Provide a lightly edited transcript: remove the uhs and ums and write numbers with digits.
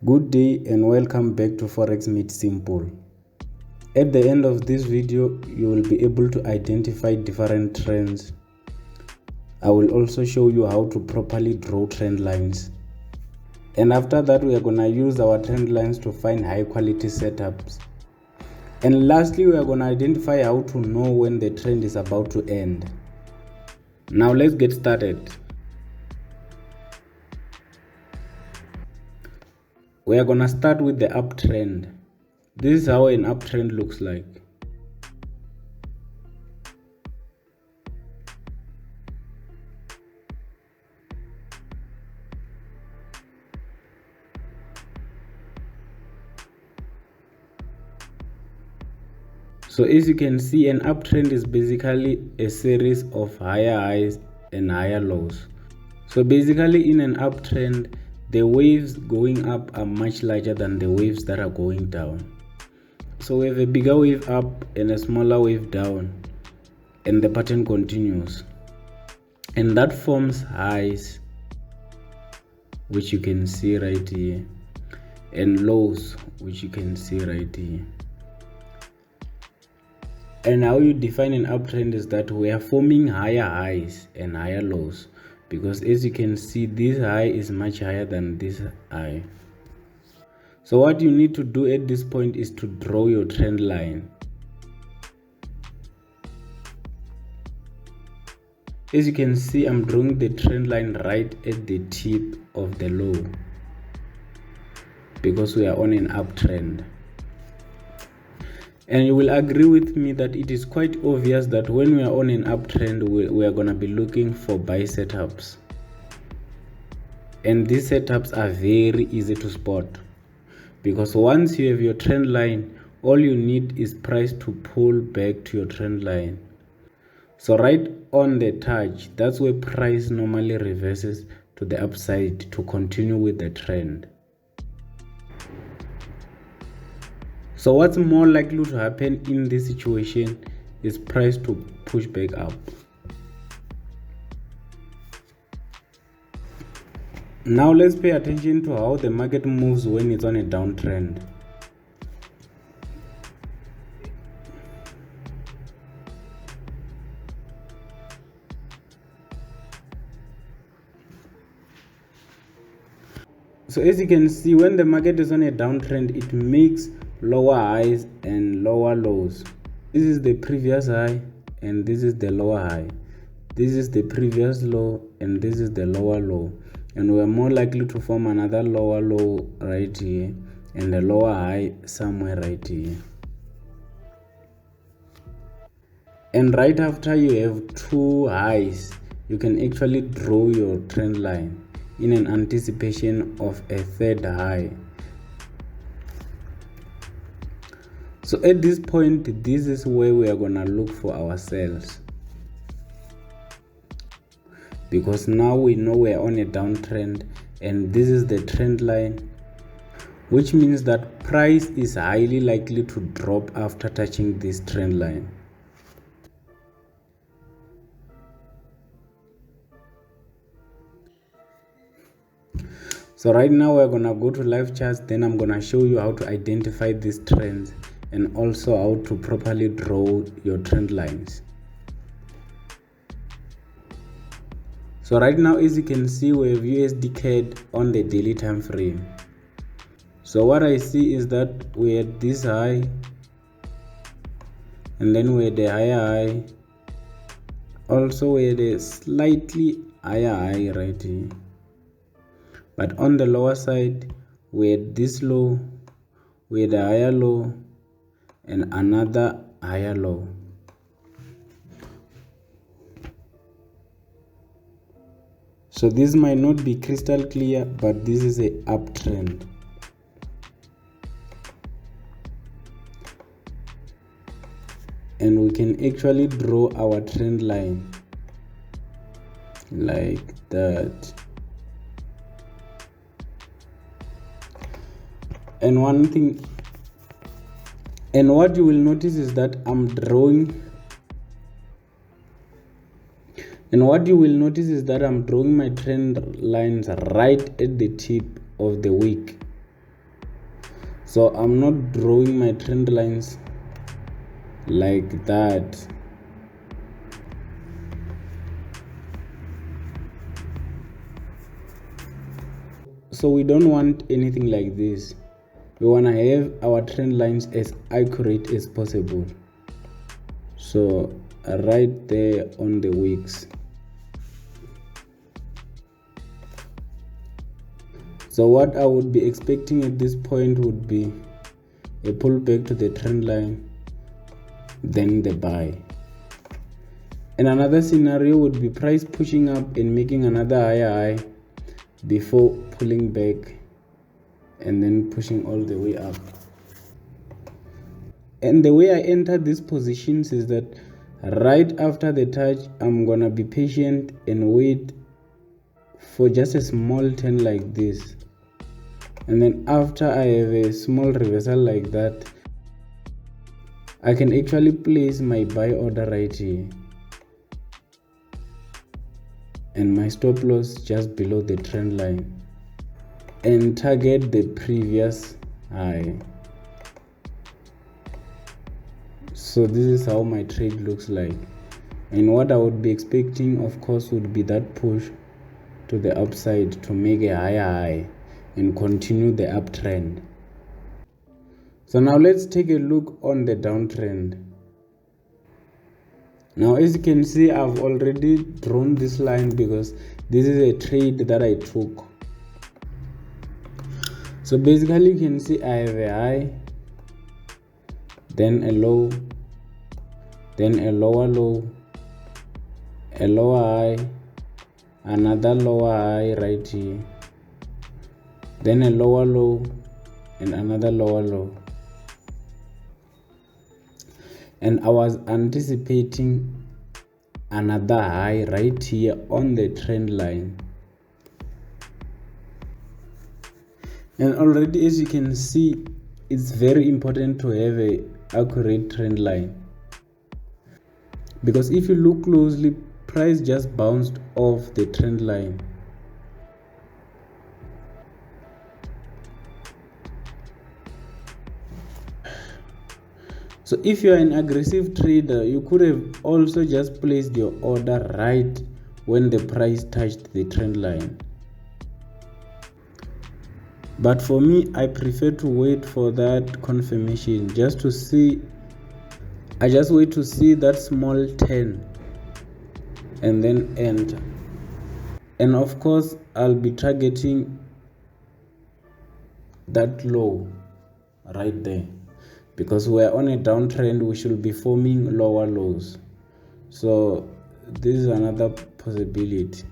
Good day and welcome back to Forex Made Simple. At the end of this video, you will be able to identify different trends. I will also show you how to properly draw trend lines. And after that, we are going to use our trend lines to find high quality setups. And lastly, we are going to identify how to know when the trend is about to end. Now let's get started. We are going to start with the uptrend. This is how an uptrend looks like. So as you can see, an uptrend is basically a series of higher highs and higher lows. So basically in an uptrend, the waves going up are much larger than the waves that are going down. So we have a bigger wave up and a smaller wave down, and the pattern continues. And that forms highs, which you can see right here, and lows, which you can see right here. And how you define an uptrend is that we are forming higher highs and higher lows, because as you can see, this high is much higher than this high. So what you need to do at this point is to draw your trend line. As you can see, I'm drawing the trend line right at the tip of the low, because we are on an uptrend. And you will agree with me that it is quite obvious that when we are on an uptrend, we are going to be looking for buy setups. And these setups are very easy to spot, because once you have your trend line, all you need is price to pull back to your trend line. So right on the touch, that's where price normally reverses to the upside to continue with the trend. So what's more likely to happen in this situation is price to push back up. Now let's pay attention to how the market moves when it's on a downtrend. So as you can see, when the market is on a downtrend, it makes lower highs and lower lows. This is the previous high and this is the lower high. This is the previous low and this is the lower low. And we are more likely to form another lower low right here and a lower high somewhere right here. And right after you have two highs, you can actually draw your trend line in an anticipation of a third high. So at this point, this is where we are going to look for our sales, because now we know we are on a downtrend and this is the trend line, which means that price is highly likely to drop after touching this trend line. So right now we're going to go to live charts, then I'm going to show you how to identify these trends and also how to properly draw your trend lines. So right now, as you can see, we have USD CAD on the daily time frame. So what I see is that we had this high and then we had a higher high. Also we had a slightly higher high right here. But on the lower side, we had this low, we had a higher low and another higher low. So this might not be crystal clear, but this is a uptrend. And we can actually draw our trend line like that. And one thing, and what you will notice is that I'm drawing my trend lines right at the tip of the wick. So I'm not drawing my trend lines like that. So we don't want anything like this. We want to have our trend lines as accurate as possible. So right there on the wicks. So what I would be expecting at this point would be a pullback to the trend line, then the buy. And another scenario would be price pushing up and making another higher high before pulling back and then pushing all the way up. And the way I enter these positions is that right after the touch, I'm gonna be patient and wait for just a small turn like this. And then after I have a small reversal like that, I can actually place my buy order right here and my stop loss just below the trend line and target the previous high. So this is how my trade looks like, and what I would be expecting, of course, would be that push to the upside to make a higher high and continue the uptrend. So now let's take a look on the downtrend. Now as you can see, I've already drawn this line because this is a trade that I took. So basically you can see I have a high, then a low, then a lower low, a lower high, another lower high right here, then a lower low and another lower low. And I was anticipating another high right here on the trend line. And already as you can see, it's very important to have a accurate trend line, because if you look closely, price just bounced off the trend line. So if you are an aggressive trader, you could have also just placed your order right when the price touched the trend line. But for me, I prefer to wait for that confirmation just to see. I just wait to see that small turn and then enter. And of course, I'll be targeting that low right there, because we're on a downtrend. We should be forming lower lows. So this is another possibility.